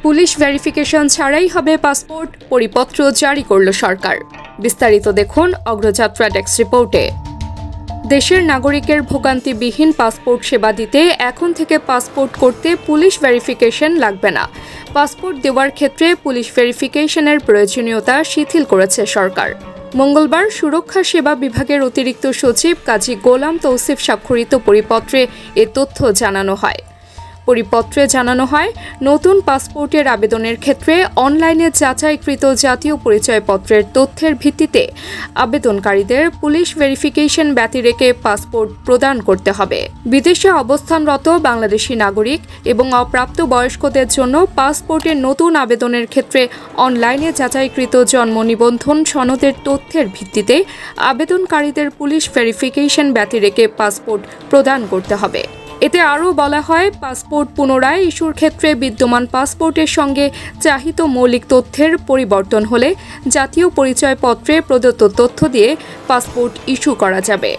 Police verification ছাড়াই হবে passport, পরিপত্র জারি করল সরকার। বিস্তারিত দেখুন অগ্রযাত্রা ডেস্ক রিপোর্টে। দেশের নাগরিকের ভোগান্তিবিহীন পাসপোর্ট সেবা দিতে এখন থেকে পাসপোর্ট করতে পুলিশ ভেরিফিকেশন লাগবে না। পাসপোর্ট দেওয়ার ক্ষেত্রে পুলিশ ভেরিফিকেশনের প্রয়োজনীয়তা শিথিল করেছে সরকার। মঙ্গলবার সুরক্ষা সেবা বিভাগের অতিরিক্ত সচিব কাজী গোলাম তৌসিফ স্বাক্ষরিত পরিপত্রে এ তথ্য জানানো হয়। পরিপত্রে জানানো হয়, নতুন পাসপোর্টের আবেদনের ক্ষেত্রে অনলাইনে যাচাইকৃত জাতীয় পরিচয়পত্রের তথ্যের ভিত্তিতে আবেদনকারীদের পুলিশ ভেরিফিকেশন ব্যতি রেখে পাসপোর্ট প্রদান করতে হবে। বিদেশে অবস্থানরত বাংলাদেশি নাগরিক এবং অপ্রাপ্তবয়স্কদের জন্য পাসপোর্টের নতুন আবেদনের ক্ষেত্রে অনলাইনে যাচাইকৃত জন্ম নিবন্ধন সনদের তথ্যের ভিত্তিতে আবেদনকারীদের পুলিশ ভেরিফিকেশন ব্যতি রেখে পাসপোর্ট প্রদান করতে হবে। এতে আরও বলা হয়, পাসপোর্ট পুনরায় ইস্যুর ক্ষেত্রে বিদ্যমান পাসপোর্টের সঙ্গে চাহিত মৌলিক তথ্যের পরিবর্তন হলে জাতীয় পরিচয়পত্রে প্রদত্ত তথ্য দিয়ে পাসপোর্ট ইস্যু করা যাবে।